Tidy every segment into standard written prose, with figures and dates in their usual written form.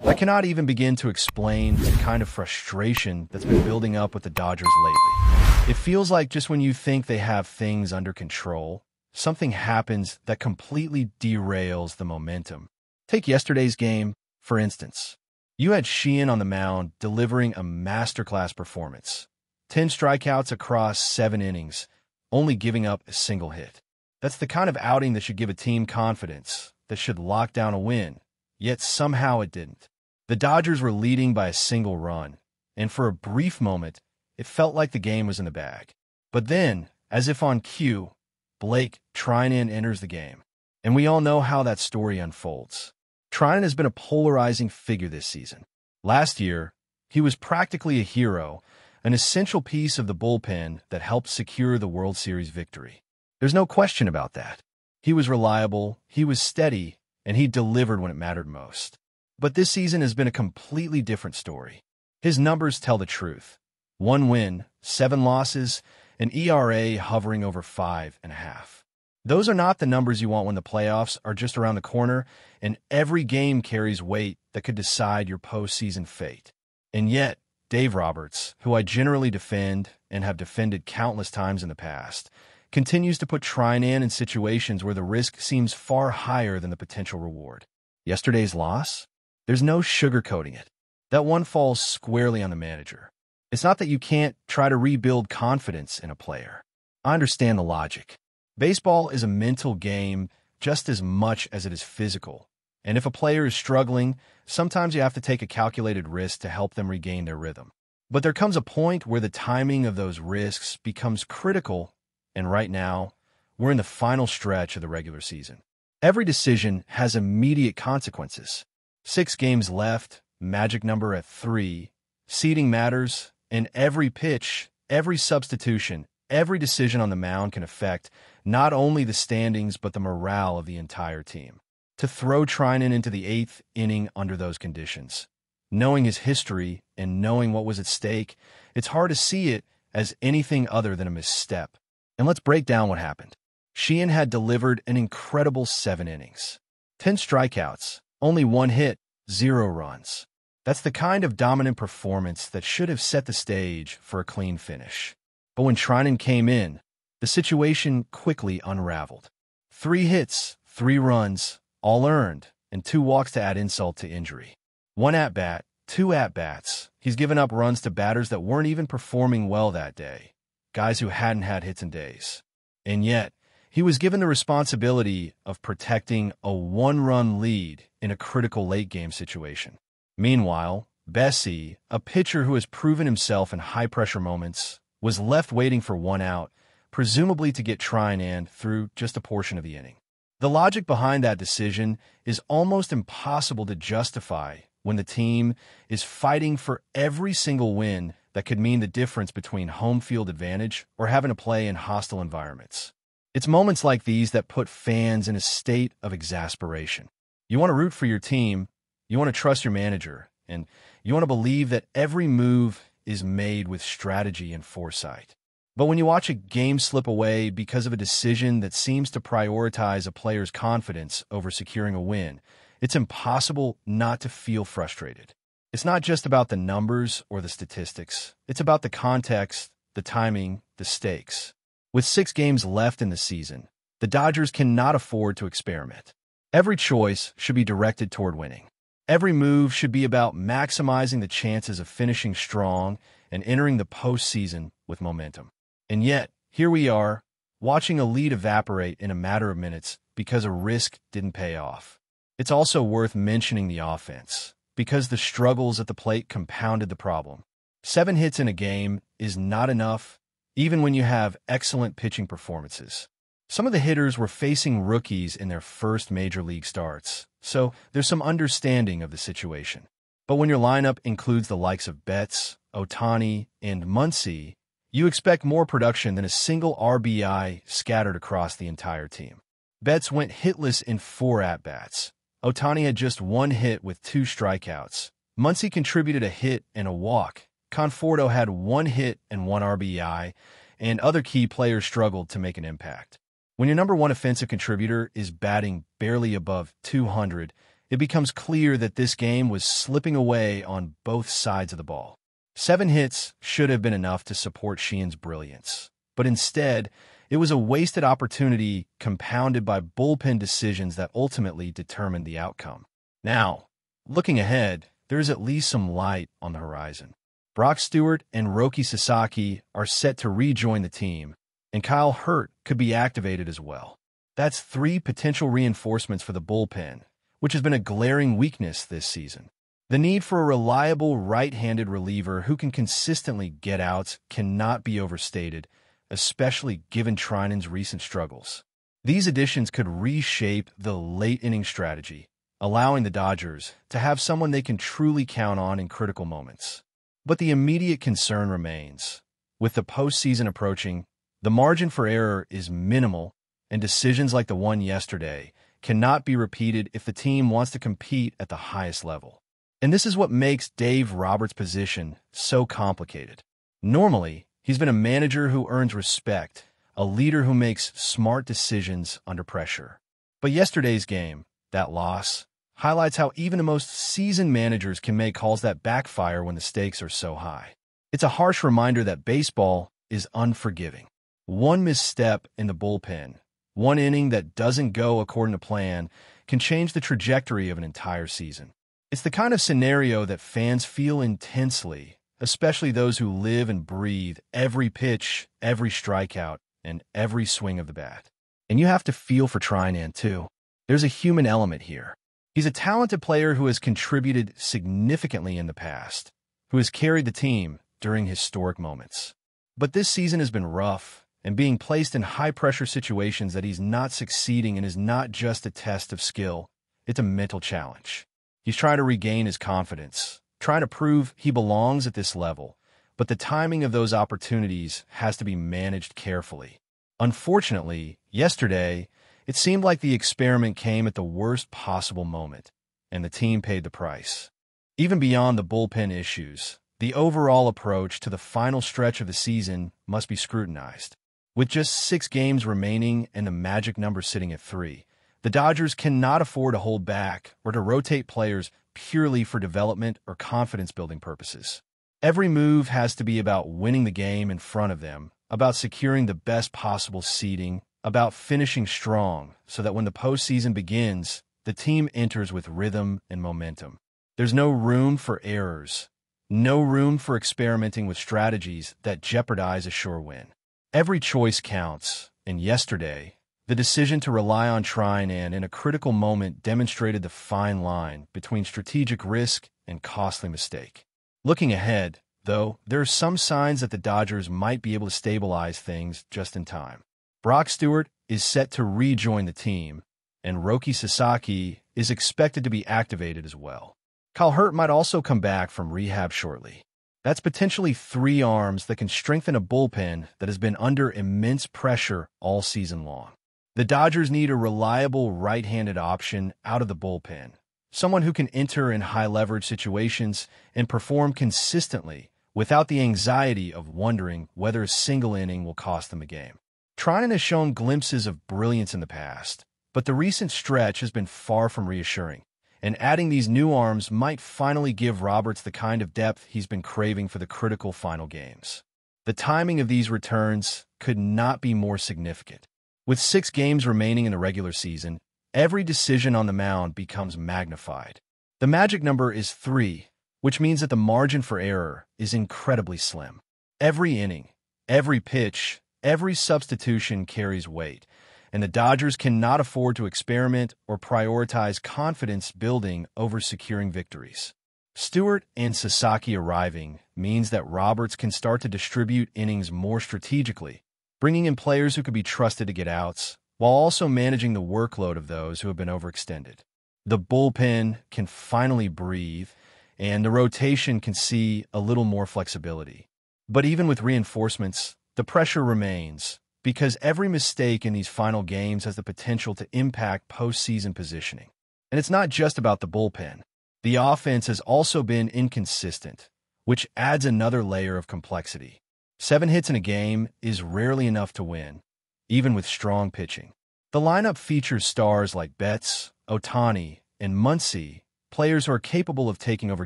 I cannot even begin to explain the kind of frustration that's been building up with the Dodgers lately. It feels like just when you think they have things under control, something happens that completely derails the momentum. Take yesterday's game, for instance. You had Sheehan on the mound delivering a masterclass performance. 10 strikeouts across 7 innings, only giving up a single hit. That's the kind of outing that should give a team confidence, that should lock down a win, yet somehow it didn't. The Dodgers were leading by a single run, and for a brief moment, it felt like the game was in the bag. But then, as if on cue, Blake Treinen enters the game. And we all know how that story unfolds. Treinen has been a polarizing figure this season. Last year, he was practically a hero, an essential piece of the bullpen that helped secure the World Series victory. There's no question about that. He was reliable, he was steady, and he delivered when it mattered most. But this season has been a completely different story. His numbers tell the truth. 1 win, 7 losses, an ERA hovering over 5.5. Those are not the numbers you want when the playoffs are just around the corner and every game carries weight that could decide your postseason fate. And yet, Dave Roberts, who I generally defend and have defended countless times in the past, continues to put Treinen in situations where the risk seems far higher than the potential reward. Yesterday's loss? There's no sugarcoating it. That one falls squarely on the manager. It's not that you can't try to rebuild confidence in a player. I understand the logic. Baseball is a mental game just as much as it is physical. And if a player is struggling, sometimes you have to take a calculated risk to help them regain their rhythm. But there comes a point where the timing of those risks becomes critical, and right now, we're in the final stretch of the regular season. Every decision has immediate consequences. 6 games left, magic number at 3, seeding matters, and every pitch, every substitution, every decision on the mound can affect not only the standings but the morale of the entire team. To throw Treinen into the 8th inning under those conditions, knowing his history and knowing what was at stake, it's hard to see it as anything other than a misstep. And let's break down what happened. Sheehan had delivered an incredible 7 innings. 10 strikeouts, only 1 hit, 0 runs. That's the kind of dominant performance that should have set the stage for a clean finish. But when Treinen came in, the situation quickly unraveled. 3 hits, 3 runs, all earned, and 2 walks to add insult to injury. 1 at-bat, 2 at-bats. He's given up runs to batters that weren't even performing well that day, guys who hadn't had hits in days. And yet, he was given the responsibility of protecting a 1-run lead in a critical late-game situation. Meanwhile, Bessie, a pitcher who has proven himself in high-pressure moments, was left waiting for 1 out, presumably to get Treinen through just a portion of the inning. The logic behind that decision is almost impossible to justify when the team is fighting for every single win that could mean the difference between home field advantage or having to play in hostile environments. It's moments like these that put fans in a state of exasperation. You want to root for your team, you want to trust your manager, and you want to believe that every move is made with strategy and foresight. But when you watch a game slip away because of a decision that seems to prioritize a player's confidence over securing a win, it's impossible not to feel frustrated. It's not just about the numbers or the statistics. It's about the context, the timing, the stakes. With 6 games left in the season, the Dodgers cannot afford to experiment. Every choice should be directed toward winning. Every move should be about maximizing the chances of finishing strong and entering the postseason with momentum. And yet, here we are, watching a lead evaporate in a matter of minutes because a risk didn't pay off. It's also worth mentioning the offense, because the struggles at the plate compounded the problem. 7 hits in a game is not enough, even when you have excellent pitching performances. Some of the hitters were facing rookies in their first major league starts, so there's some understanding of the situation. But when your lineup includes the likes of Betts, Ohtani, and Muncy, you expect more production than a single RBI scattered across the entire team. Betts went hitless in 4 at-bats. Ohtani had just 1 hit with 2 strikeouts. Muncy contributed a hit and a walk. Conforto had 1 hit and 1 RBI, and other key players struggled to make an impact. When your number 1 offensive contributor is batting barely above 200, it becomes clear that this game was slipping away on both sides of the ball. 7 hits should have been enough to support Sheehan's brilliance, but instead, it was a wasted opportunity compounded by bullpen decisions that ultimately determined the outcome. Now, looking ahead, there is at least some light on the horizon. Brock Stewart and Roki Sasaki are set to rejoin the team, and Kyle Hurt could be activated as well. That's 3 potential reinforcements for the bullpen, which has been a glaring weakness this season. The need for a reliable right-handed reliever who can consistently get outs cannot be overstated, especially given Trinan's recent struggles. These additions could reshape the late-inning strategy, allowing the Dodgers to have someone they can truly count on in critical moments. But the immediate concern remains. With the postseason approaching, the margin for error is minimal, and decisions like the one yesterday cannot be repeated if the team wants to compete at the highest level. And this is what makes Dave Roberts' position so complicated. Normally, he's been a manager who earns respect, a leader who makes smart decisions under pressure. But yesterday's game, that loss, highlights how even the most seasoned managers can make calls that backfire when the stakes are so high. It's a harsh reminder that baseball is unforgiving. One misstep in the bullpen, one inning that doesn't go according to plan, can change the trajectory of an entire season. It's the kind of scenario that fans feel intensely, especially those who live and breathe every pitch, every strikeout, and every swing of the bat. And you have to feel for Trinan, too. There's a human element here. He's a talented player who has contributed significantly in the past, who has carried the team during historic moments. But this season has been rough, and being placed in high-pressure situations that he's not succeeding in is not just a test of skill, it's a mental challenge. He's trying to regain his confidence, trying to prove he belongs at this level, but the timing of those opportunities has to be managed carefully. Unfortunately, yesterday, it seemed like the experiment came at the worst possible moment, and the team paid the price. Even beyond the bullpen issues, the overall approach to the final stretch of the season must be scrutinized. With just 6 games remaining and the magic number sitting at 3, the Dodgers cannot afford to hold back or to rotate players purely for development or confidence-building purposes. Every move has to be about winning the game in front of them, about securing the best possible seeding, about finishing strong so that when the postseason begins, the team enters with rhythm and momentum. There's no room for errors, no room for experimenting with strategies that jeopardize a sure win. Every choice counts, and yesterday, the decision to rely on Trinan in a critical moment demonstrated the fine line between strategic risk and costly mistake. Looking ahead, though, there are some signs that the Dodgers might be able to stabilize things just in time. Brock Stewart is set to rejoin the team, and Roki Sasaki is expected to be activated as well. Kyle Hurt might also come back from rehab shortly. That's potentially 3 arms that can strengthen a bullpen that has been under immense pressure all season long. The Dodgers need a reliable right-handed option out of the bullpen, someone who can enter in high-leverage situations and perform consistently without the anxiety of wondering whether a single inning will cost them a game. Trinan has shown glimpses of brilliance in the past, but the recent stretch has been far from reassuring, and adding these new arms might finally give Roberts the kind of depth he's been craving for the critical final games. The timing of these returns could not be more significant. With 6 games remaining in the regular season, every decision on the mound becomes magnified. The magic number is 3, which means that the margin for error is incredibly slim. Every inning, every pitch, every substitution carries weight, and the Dodgers cannot afford to experiment or prioritize confidence building over securing victories. Stewart and Sasaki arriving means that Roberts can start to distribute innings more strategically, bringing in players who can be trusted to get outs, while also managing the workload of those who have been overextended. The bullpen can finally breathe, and the rotation can see a little more flexibility. But even with reinforcements, the pressure remains, because every mistake in these final games has the potential to impact postseason positioning. And it's not just about the bullpen. The offense has also been inconsistent, which adds another layer of complexity. 7 hits in a game is rarely enough to win, even with strong pitching. The lineup features stars like Betts, Ohtani, and Muncy, players who are capable of taking over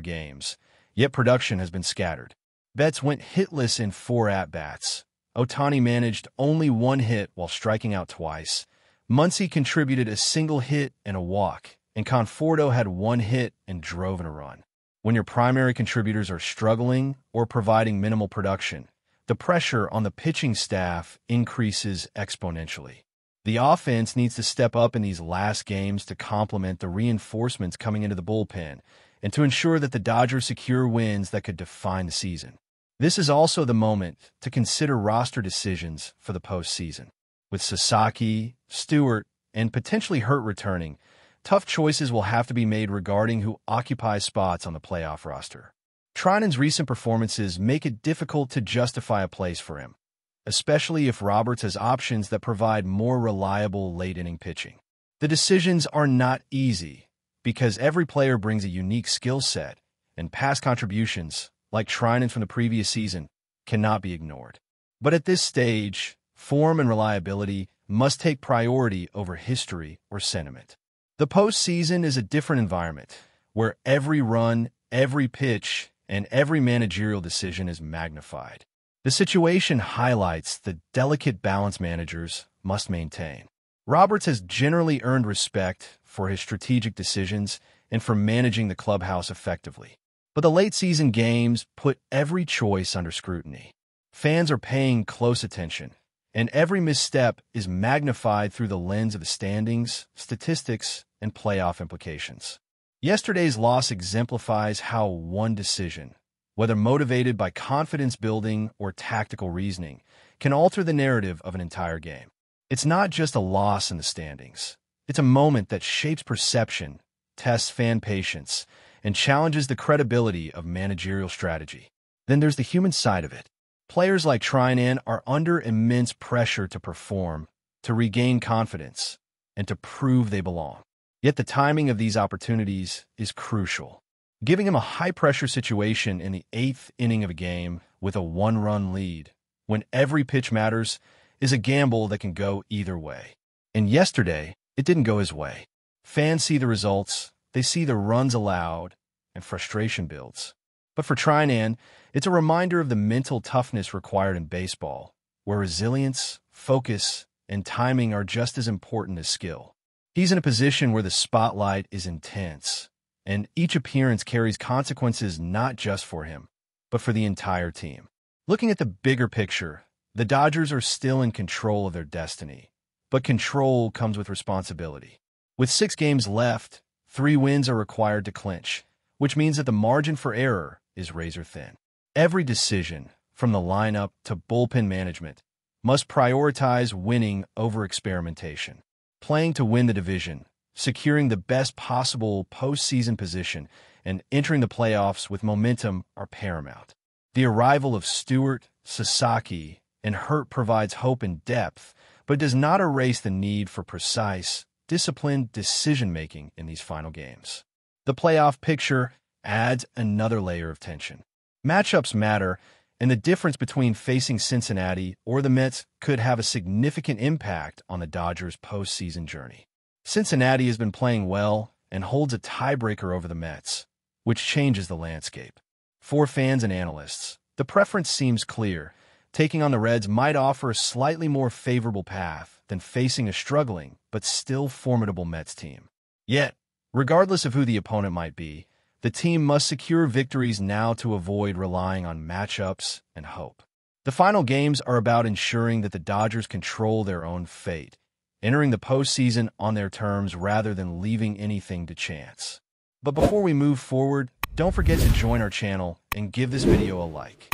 games, yet production has been scattered. Betts went hitless in 4 at-bats. Ohtani managed only 1 hit while striking out twice. Muncy contributed a single hit and a walk, and Conforto had 1 hit and drove in a run. When your primary contributors are struggling or providing minimal production, the pressure on the pitching staff increases exponentially. The offense needs to step up in these last games to complement the reinforcements coming into the bullpen and to ensure that the Dodgers secure wins that could define the season. This is also the moment to consider roster decisions for the postseason. With Sasaki, Stewart, and potentially Hurt returning, tough choices will have to be made regarding who occupies spots on the playoff roster. Trinan's recent performances make it difficult to justify a place for him, especially if Roberts has options that provide more reliable late-inning pitching. The decisions are not easy because every player brings a unique skill set, and past contributions, like Trinan from the previous season, cannot be ignored. But at this stage, form and reliability must take priority over history or sentiment. The postseason is a different environment, where every run, every pitch, and every managerial decision is magnified. The situation highlights the delicate balance managers must maintain. Roberts has generally earned respect for his strategic decisions and for managing the clubhouse effectively. But the late-season games put every choice under scrutiny. Fans are paying close attention, and every misstep is magnified through the lens of the standings, statistics, and playoff implications. Yesterday's loss exemplifies how one decision, whether motivated by confidence building or tactical reasoning, can alter the narrative of an entire game. It's not just a loss in the standings. It's a moment that shapes perception, tests fan patience, and challenges the credibility of managerial strategy. Then there's the human side of it. Players like Trinan are under immense pressure to perform, to regain confidence, and to prove they belong. Yet the timing of these opportunities is crucial. Giving him a high-pressure situation in the 8th inning of a game with a 1-run lead, when every pitch matters, is a gamble that can go either way. And yesterday, it didn't go his way. Fans see the results, they see the runs allowed, and frustration builds. But for Trinan, it's a reminder of the mental toughness required in baseball, where resilience, focus, and timing are just as important as skill. He's in a position where the spotlight is intense, and each appearance carries consequences not just for him, but for the entire team. Looking at the bigger picture, the Dodgers are still in control of their destiny, but control comes with responsibility. With 6 games left, 3 wins are required to clinch, which means that the margin for error is razor thin. Every decision, from the lineup to bullpen management, must prioritize winning over experimentation. Playing to win the division, securing the best possible postseason position, and entering the playoffs with momentum are paramount. The arrival of Stewart, Sasaki, and Hurt provides hope and depth, but does not erase the need for precise, disciplined decision-making in these final games. The playoff picture adds another layer of tension. Matchups matter, and the difference between facing Cincinnati or the Mets could have a significant impact on the Dodgers' postseason journey. Cincinnati has been playing well and holds a tiebreaker over the Mets, which changes the landscape. For fans and analysts, the preference seems clear. Taking on the Reds might offer a slightly more favorable path than facing a struggling but still formidable Mets team. Yet, regardless of who the opponent might be, the team must secure victories now to avoid relying on matchups and hope. The final games are about ensuring that the Dodgers control their own fate, entering the postseason on their terms rather than leaving anything to chance. But before we move forward, don't forget to join our channel and give this video a like.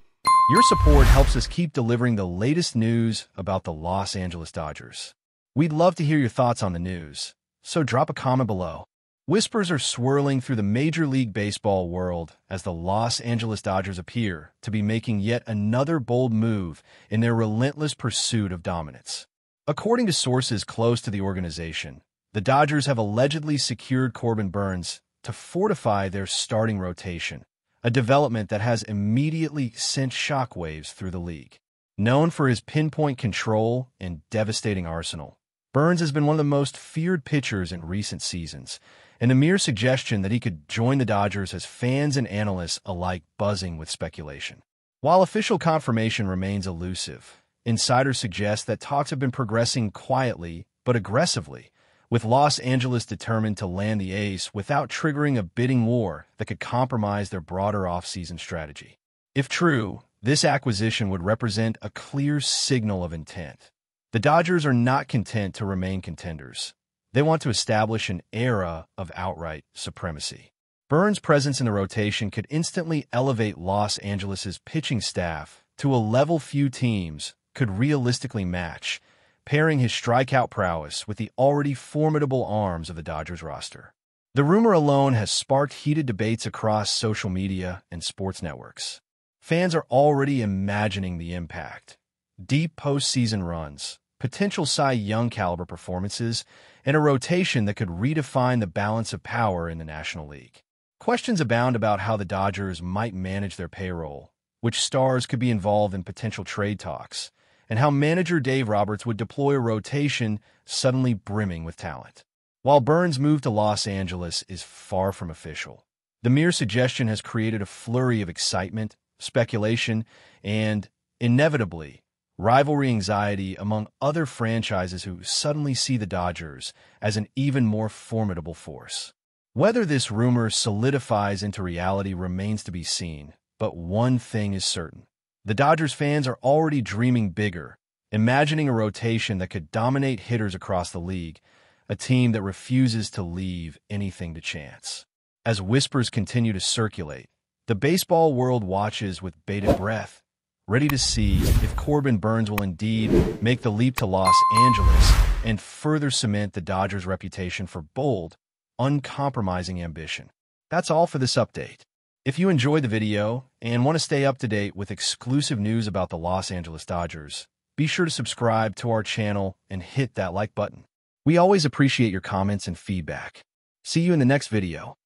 Your support helps us keep delivering the latest news about the Los Angeles Dodgers. We'd love to hear your thoughts on the news, so drop a comment below. Whispers are swirling through the Major League Baseball world as the Los Angeles Dodgers appear to be making yet another bold move in their relentless pursuit of dominance. According to sources close to the organization, the Dodgers have allegedly secured Corbin Burnes to fortify their starting rotation, a development that has immediately sent shockwaves through the league. Known for his pinpoint control and devastating arsenal, Burnes has been one of the most feared pitchers in recent seasons, and the mere suggestion that he could join the Dodgers has fans and analysts alike buzzing with speculation. While official confirmation remains elusive, insiders suggest that talks have been progressing quietly but aggressively, with Los Angeles determined to land the ace without triggering a bidding war that could compromise their broader offseason strategy. If true, this acquisition would represent a clear signal of intent. The Dodgers are not content to remain contenders. They want to establish an era of outright supremacy. Burnes' presence in the rotation could instantly elevate Los Angeles' pitching staff to a level few teams could realistically match, pairing his strikeout prowess with the already formidable arms of the Dodgers roster. The rumor alone has sparked heated debates across social media and sports networks. Fans are already imagining the impact. Deep postseason runs, potential Cy Young caliber performances, and a rotation that could redefine the balance of power in the National League. Questions abound about how the Dodgers might manage their payroll, which stars could be involved in potential trade talks, and how manager Dave Roberts would deploy a rotation suddenly brimming with talent. While Burnes' move to Los Angeles is far from official, the mere suggestion has created a flurry of excitement, speculation, and, inevitably, rivalry anxiety among other franchises who suddenly see the Dodgers as an even more formidable force. Whether this rumor solidifies into reality remains to be seen, but one thing is certain. The Dodgers fans are already dreaming bigger, imagining a rotation that could dominate hitters across the league, a team that refuses to leave anything to chance. As whispers continue to circulate, the baseball world watches with bated breath, ready to see if Corbin Burnes will indeed make the leap to Los Angeles and further cement the Dodgers' reputation for bold, uncompromising ambition. That's all for this update. If you enjoyed the video and want to stay up to date with exclusive news about the Los Angeles Dodgers, be sure to subscribe to our channel and hit that like button. We always appreciate your comments and feedback. See you in the next video.